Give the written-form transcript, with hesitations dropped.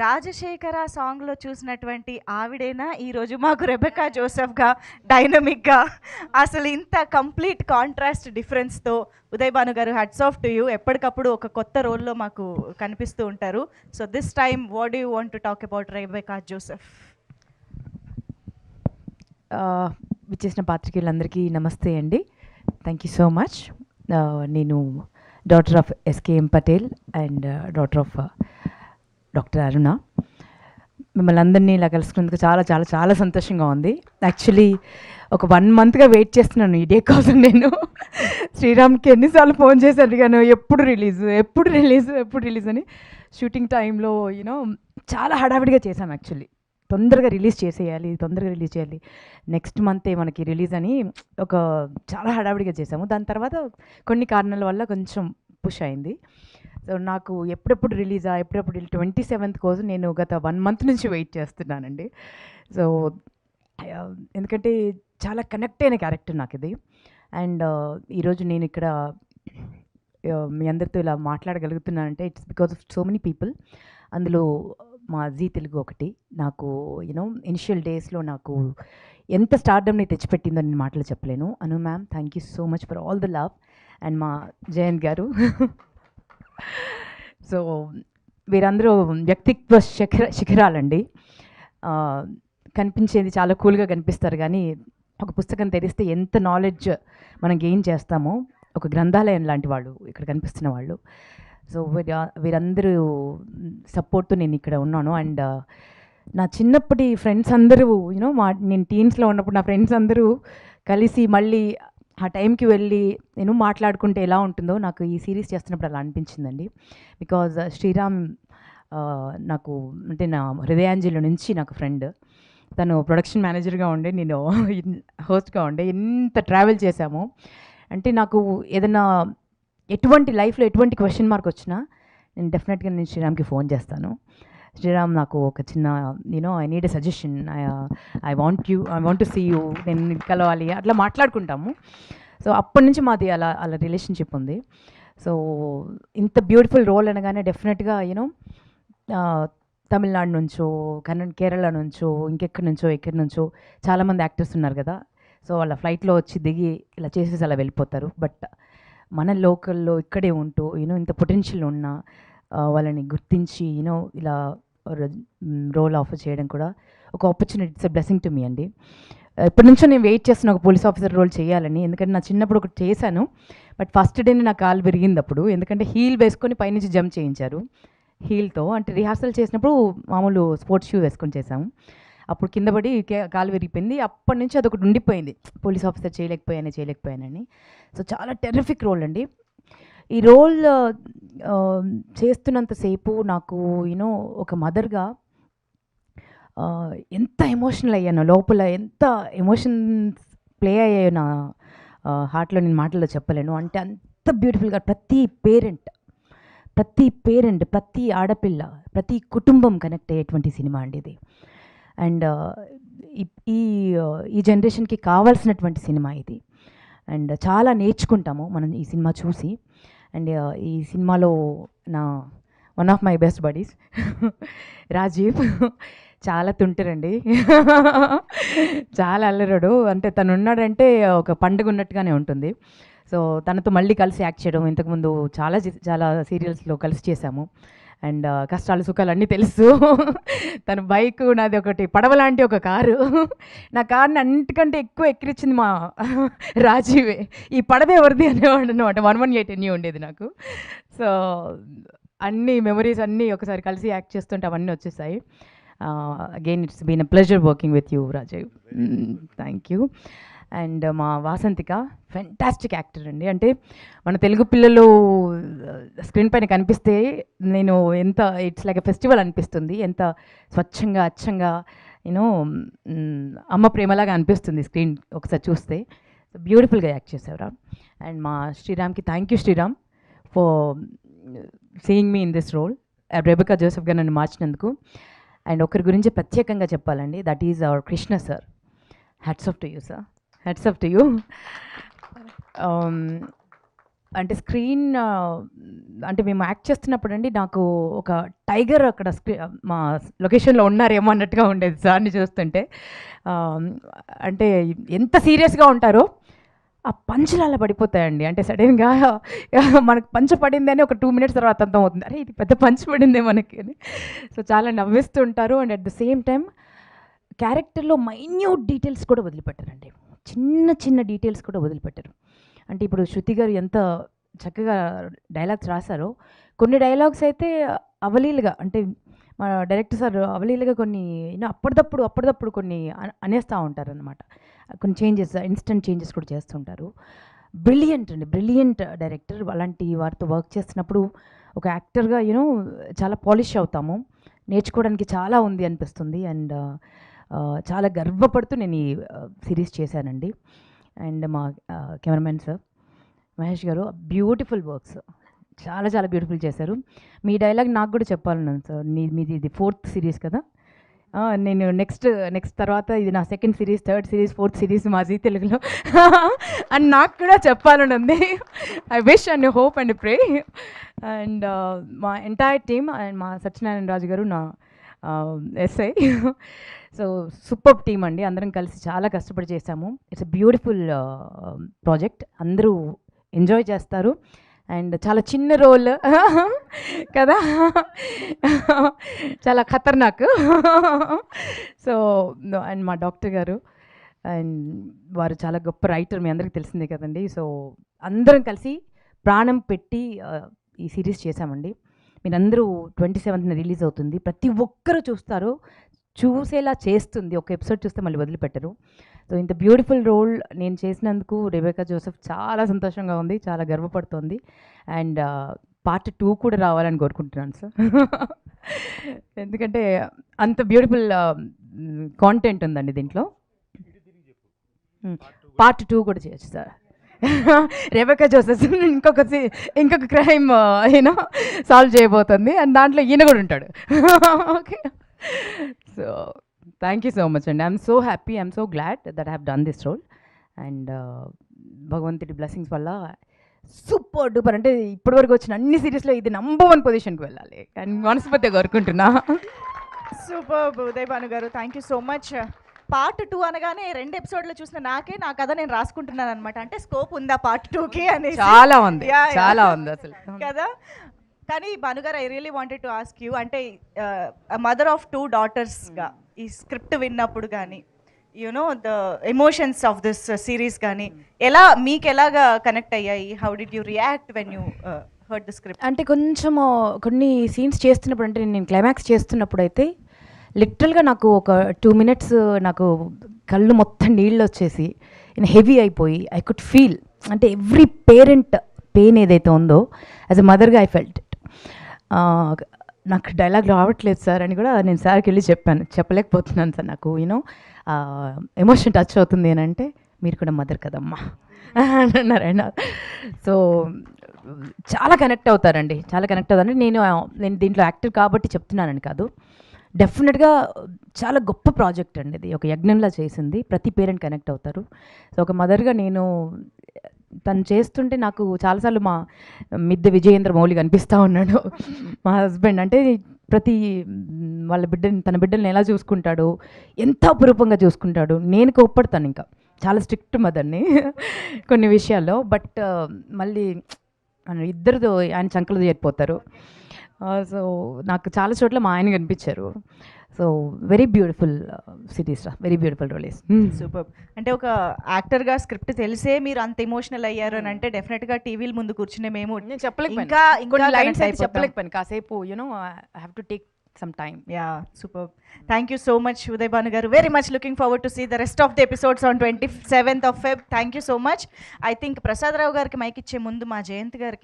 రాజశేఖర సాంగ్లో చూసినటువంటి ఆవిడేనా ఈరోజు మాకు రెబెకా జోసెఫ్గా డైనమిక్గా అసలు ఇంత కంప్లీట్ కాంట్రాస్ట్ డిఫరెన్స్తో ఉదయ్ భాను గారు హ్యాట్స్ ఆఫ్ టు యూ. ఎప్పటికప్పుడు ఒక కొత్త రోల్లో మాకు కనిపిస్తూ ఉంటారు. So this time what do you want to talk about Rebecca Joseph? విచ్చేసిన పాత్రికేయులందరికీ నమస్తే అండి. Thank you so much. నేను daughter of SKM Patel and daughter of doctor Aruna. మిమ్మల్ని అందరినీ ఇలా కలుసుకున్నందుకు చాలా చాలా చాలా సంతోషంగా ఉంది. యాక్చువల్లీ ఒక 1 monthగా వెయిట్ చేస్తున్నాను ఈ డే కోసం. నేను శ్రీరామ్కి ఎన్నిసార్లు ఫోన్ చేసి అడిగాను, ఎప్పుడు రిలీజ్ అని. షూటింగ్ టైంలో యూనో చాలా హడావిడిగా చేశాం. యాక్చువల్లీ తొందరగా రిలీజ్ చేయాలి, నెక్స్ట్ మంతే మనకి రిలీజ్ అని ఒక చాలా హడావిడిగా చేసాము. దాని తర్వాత కొన్ని కారణాల వల్ల కొంచెం పుష్ అయింది. సో నాకు ఎప్పుడెప్పుడు 27th కోసం నేను గత 1 month నుంచి వెయిట్ చేస్తున్నానండి. సో ఎందుకంటే చాలా కనెక్ట్ అయిన క్యారెక్టర్ నాకు ఇది. అండ్ ఈరోజు నేను ఇక్కడ మీ అందరితో ఇలా మాట్లాడగలుగుతున్నానంటే it's because of so many people. అందులో మా జీ తెలుగు ఒకటి నాకు ఇనిషియల్ డేస్లో నాకు ఎంత స్టార్డమ్ని తెచ్చిపెట్టిందో నేను మాటలు చెప్పలేను. Anu ma'am, thank you so much for all the love. And మా జయంత్ గారు. సో వీరందరూ వ్యక్తిత్వ శిఖరాలండి. కనిపించేది చాలా కూల్గా కనిపిస్తారు, కానీ ఒక పుస్తకం తెరిస్తే ఎంత నాలెడ్జ్ మనం గెయిన్ చేస్తామో, ఒక గ్రంథాలయం లాంటి వాళ్ళు ఇక్కడ కనిపిస్తున్న వాళ్ళు. సో వీరందరూ సపోర్ట్తో నేను ఇక్కడ ఉన్నాను. అండ్ నా చిన్నప్పటి ఫ్రెండ్స్ అందరూ నేను టీన్స్లో ఉన్నప్పుడు నా ఫ్రెండ్స్ అందరూ కలిసి మళ్ళీ ఆ టైంకి వెళ్ళి నేను మాట్లాడుకుంటే ఎలా ఉంటుందో నాకు ఈ సిరీస్ చేస్తున్నప్పుడు అలా అనిపించిందండి. బికాజ్ శ్రీరామ్ నాకు అంటే నా హృదయాంజలి నుంచి నాకు ఫ్రెండ్. తను ప్రొడక్షన్ మేనేజర్గా ఉండే, నేను హోస్ట్గా ఉండే. ఎంత ట్రావెల్ చేశామో అంటే నాకు ఏదైనా లైఫ్లో ఎటువంటి క్వశ్చన్ మార్క్ వచ్చినా నేను డెఫినెట్గా నేను శ్రీరామ్కి ఫోన్ చేస్తాను. శ్రీరామ్ నాకు ఒక చిన్న I need a suggestion, I want to see you, నేను కలవాలి, అట్లా మాట్లాడుకుంటాము. సో అప్పటి నుంచి మాది అలా రిలేషన్షిప్ ఉంది. సో ఇంత బ్యూటిఫుల్ రోల్ అనగానే డెఫినెట్గా తమిళనాడు నుంచో కేరళ నుంచో ఎక్కడి నుంచో చాలామంది యాక్టర్స్ ఉన్నారు కదా. సో వాళ్ళ ఫ్లైట్లో వచ్చి దిగి ఇలా చేసేసి అలా వెళ్ళిపోతారు. బట్ మన లోకల్లో ఇక్కడే ఉంటూ ఇంత పొటెన్షియల్ ఉన్న వాళ్ళని గుర్తించి ఇలా రోల్ ఆఫర్ చేయడం కూడా ఒక opportunity. It's a blessing to me అండి. ఇప్పటి నుంచో నేను వెయిట్ చేస్తున్న ఒక పోలీస్ ఆఫీసర్ రోల్ చేయాలని. ఎందుకంటే నా చిన్నప్పుడు ఒకటి చేశాను, బట్ ఫస్ట్ డేనే నా కాలు విరిగింది అప్పుడు. ఎందుకంటే హీల్ వేసుకొని పైనుంచి జంప్ చేయించారు హీల్తో. అంటే రిహార్సల్ చేసినప్పుడు మామూలు స్పోర్ట్స్ షూ వేసుకొని చేశాము. అప్పుడు కింద పడి కాలు విరిగిపోయింది. అప్పటి నుంచి అదొకటి ఉండిపోయింది, పోలీస్ ఆఫీసర్ చేయలేకపోయానని. సో చాలా టెర్రిఫిక్ రోల్ అండి. ఈ రోల్ చేస్తున్నంతసేపు నాకు ఒక మదర్గా ఎంత ఎమోషనల్ అయ్యానో, లోపల ఎంత ఎమోషన్స్ ప్లే అయ్యాయో నా హార్ట్లో నేను మాటల్లో చెప్పలేను. అంటే అంత బ్యూటిఫుల్గా ప్రతి పేరెంట్, ప్రతి ఆడపిల్ల, ప్రతి కుటుంబం కనెక్ట్ అయ్యేటువంటి సినిమా అండి ఇది. అండ్ ఈ జనరేషన్కి కావాల్సినటువంటి సినిమా ఇది. అండ్ చాలా నేర్చుకుంటాము మనం ఈ సినిమా చూసి. అండ్ ఈ సినిమాలో నా one of my best buddies Rajeev చాలా తుంటారండి. చాలా అల్లరాడు. అంటే తను ఉన్నాడంటే ఒక పండుగ ఉన్నట్టుగానే ఉంటుంది. సో తనతో మళ్ళీ కలిసి యాక్ట్ చేయడం, ఇంతకుముందు చాలా సీరియల్స్లో కలిసి చేశాము. అండ్ కష్టాలు సుఖాలు అన్నీ తెలుసు. తన బైక్, నాది ఒకటి పడవ లాంటి ఒక కారు. నా కార్ని అన్నిటికంటే ఎక్కువ ఎక్కిరించింది మా రాజీవే. ఈ పడవ ఎవరిది అనేవాడు అనమాట. 118 ఎన్ని ఉండేది నాకు. సో అన్ని మెమరీస్ అన్నీ ఒకసారి కలిసి యాక్ట్ చేస్తుంటే అవన్నీ వచ్చేసాయి. Again it's been a pleasure working with you Rajeev. Thank you. And మా వాసంతిక ఫెంటాస్టిక్ యాక్టర్ అండి. అంటే మన తెలుగు పిల్లలు స్క్రీన్ పైన కనిపిస్తే నేను ఇట్స్ లైక్ ఎ ఫెస్టివల్ అనిపిస్తుంది. ఎంత స్వచ్ఛంగా అచ్చంగా అమ్మ ప్రేమలాగా అనిపిస్తుంది స్క్రీన్ ఒకసారి చూస్తే. బ్యూటిఫుల్గా యాక్ట్ చేసేవరా. అండ్ మా శ్రీరామ్కి thank you Sriram for seeing me in this role. Rebecca జోసెఫ్గా నన్ను మార్చినందుకు. అండ్ ఒకరి గురించి ప్రత్యేకంగా చెప్పాలండి, that is our Krishna sir. Hats off to you sir, hats off to you. అంటే స్క్రీన్ అంటే మేము యాక్ట్ చేస్తున్నప్పుడు అండి నాకు ఒక టైగర్ అక్కడ మా లొకేషన్లో ఉన్నారేమో అన్నట్టుగా ఉండేది సార్ని చూస్తుంటే. ఆ, అంటే ఎంత సీరియస్గా ఉంటారో ఆ పంచులు అలా పడిపోతాయండి. అంటే సడన్గా మనకు పంచ పడింది అని ఒక 2 మినిట్స్ తర్వాత అర్థం అవుతుంది, అరే ఇది పెద్ద పంచ్ పడిందే మనకి అని. సో చాలా నవ్విస్తుంటారు. And at the same time క్యారెక్టర్లో మైన్యూట్ డీటెయిల్స్ కూడా వదిలిపెట్టారండి. చిన్న చిన్న డీటెయిల్స్ కూడా వదిలిపెట్టారు. అంటే ఇప్పుడు శృతి గారు ఎంత చక్కగా డైలాగ్స్ రాశారో, కొన్ని డైలాగ్స్ అయితే అవలీలుగా, అంటే మా డైరెక్టర్ సార్ అవలీలుగా కొన్ని అప్పటిదప్పుడు కొన్ని అనేస్తూ ఉంటారనమాట. కొన్ని చేంజెస్, ఇన్స్టెంట్ చేంజెస్ కూడా చేస్తుంటారు. బ్రిలియంట్ అండి, బ్రిలియంట్ డైరెక్టర్. అలాంటి వారితో వర్క్ చేస్తున్నప్పుడు ఒక యాక్టర్గా చాలా పాలిష్ అవుతాము. నేర్చుకోవడానికి చాలా ఉంది అనిపిస్తుంది. అండ్ చాలా గర్వపడుతూ నేను ఈ సిరీస్ చేశానండి. అండ్ మా కెమెరామెన్ సార్ మహేష్ గారు బ్యూటిఫుల్ వర్క్స్, చాలా చాలా బ్యూటిఫుల్ చేశారు. మీ డైలాగ్ నాకు కూడా చెప్పాలన్నాను సార్. మీది ఇది 4th సిరీస్ కదా. నేను నెక్స్ట్ తర్వాత ఇది నా 2nd series, 3rd series, 4th series మా జీ తెలుగులో అని నాకు కూడా చెప్పాలని ఉంది. I wish and hope and pray. And మా ఎంటైర్ టీమ్ అండ్ మా సత్యనారాయణ రాజు గారు నా ఎస్ఐ. సో సూపర్ టీమ్ అండి, అందరం కలిసి చాలా కష్టపడి చేశాము. ఇట్స్ ఎ బ్యూటిఫుల్ ప్రాజెక్ట్, అందరూ ఎంజాయ్ చేస్తారు. అండ్ చాలా చిన్న రోల్ కదా, చాలా ఖతర్నాక్. సో అండ్ మా డాక్టర్ గారు, అండ్ వారు చాలా గొప్ప రైటర్, మీ అందరికీ తెలిసిందే కదండి. సో అందరం కలిసి ప్రాణం పెట్టి ఈ సిరీస్ చేశామండి. మీరందరూ 27th రిలీజ్ అవుతుంది. ప్రతి ఒక్కరూ చూస్తారు, చూసేలా చేస్తుంది. ఒక ఎపిసోడ్ చూస్తే మళ్ళీ వదిలిపెట్టరు. సో ఇంత బ్యూటిఫుల్ రోల్ నేను చేసినందుకు రెబెకా జోసెఫ్ చాలా సంతోషంగా ఉంది, చాలా గర్వపడుతోంది. అండ్ పార్ట్ 2 కూడా రావాలని కోరుకుంటున్నాను సార్. ఎందుకంటే అంత బ్యూటిఫుల్ కాంటెంట్ ఉందండి దీంట్లో. పార్ట్ 2 కూడా చేయొచ్చు సార్. రెబెకా జోసెఫ్ ఇంకొక క్రైమ్ సాల్వ్ చేయబోతుంది, అండ్ దాంట్లో ఈయన కూడా ఉంటాడు. Okay, so thank you so much అండి. I'm so happy, I'm so glad that I have done this role. And భగవంతుడి బ్లెస్సింగ్స్ వల్ల సూపర్ డూపర్, అంటే ఇప్పటివరకు వచ్చిన అన్ని సిరీస్లో ఇది నంబర్ 1 పొజిషన్కి వెళ్ళాలి అని మనస్ఫూర్తిగా కోరుకుంటున్నా. సూపర్ ఉదయ్ భాను గారు, thank you so much. Part 2 అనగానే 2 ఎపిసోడ్లు చూసిన నా కథ నేను రాసుకుంటున్నాను అనమాట. అంటే స్కోప్ ఉందా పార్ట్ 2కి అని. చాలా ఉంది, చాలా ఉంది అసలు కదా. కానీ భానుగారు, I really wanted to ask you, అంటే మదర్ ఆఫ్ 2 డాటర్స్గా ఈ స్క్రిప్ట్ విన్నప్పుడు కానీ the emotions of this series కానీ మీకు ఎలాగా కనెక్ట్ అయ్యాయి? How did you react when you heard the script? అంటే కొంచెము కొన్ని సీన్స్ చేస్తున్నప్పుడు, అంటే నేను క్లైమాక్స్ చేస్తున్నప్పుడు అయితే లిటరల్గా నాకు ఒక 2 మినిట్స్ నాకు కళ్ళు మొత్తం నీళ్ళు వచ్చేసి హెవీ అయిపోయి ఐ కుడ్ ఫీల్, అంటే ఎవ్రీ పేరెంట్ పెయిన్ ఏదైతే ఉందో యాజ్ ఎ మదర్గా ఐ ఫెల్ట్ ఇట్. నాకు డైలాగ్ రావట్లేదు సార్ అని కూడా నేను సార్కి వెళ్ళి చెప్పాను, చెప్పలేకపోతున్నాను సార్, నాకు ఎమోషన్ టచ్ అవుతుంది అని అంటే, మీరు కూడా మదర్ కదమ్మా అన్నారండి. సో చాలా కనెక్ట్ అవుతారండి, చాలా కనెక్ట్ అవుతారండి. నేను దీంట్లో యాక్టర్ కాబట్టి చెప్తున్నానని కాదు, డెఫినెట్గా చాలా గొప్ప ప్రాజెక్ట్ అండి ఇది, ఒక యజ్ఞంలా చేసింది. ప్రతి పేరెంట్ కనెక్ట్ అవుతారు. సో ఒక మదర్గా నేను తను చేస్తుంటే నాకు చాలాసార్లు మా మిద్దె విజయేంద్ర మౌళి కనిపిస్తూ ఉన్నాడు, మా హస్బెండ్. అంటే ప్రతి తన బిడ్డల్ని ఎలా చూసుకుంటాడు, ఎంత అపురూపంగా చూసుకుంటాడు. నేను కోప్పడతాను, ఇంకా చాలా స్ట్రిక్ట్ మదర్ని కొన్ని విషయాల్లో. బట్ మళ్ళీ ఇద్దరితో ఆయన చంకలు చేరిపోతారు. సో నాకు చాలా చోట్ల మా ఆయన కనిపించారు. So very beautiful series, very beautiful roles. Super. అంటే ఒక యాక్టర్గా స్క్రిప్ట్ తెలిసే మీరు అంత ఎమోషనల్ అయ్యారు అని అంటే డెఫినెట్గా టీవీల ముందు కూర్చునే మేము చెప్పలేకపోయాను కాసేపు, I have to take some time. Yeah, super. Thank you so much, Uday Banu garu. Very much looking forward to see the rest of the episodes on 27th of Feb. Thank you so much. I think Prasad Rao gariki mic iche mundu ma Jayanth gariki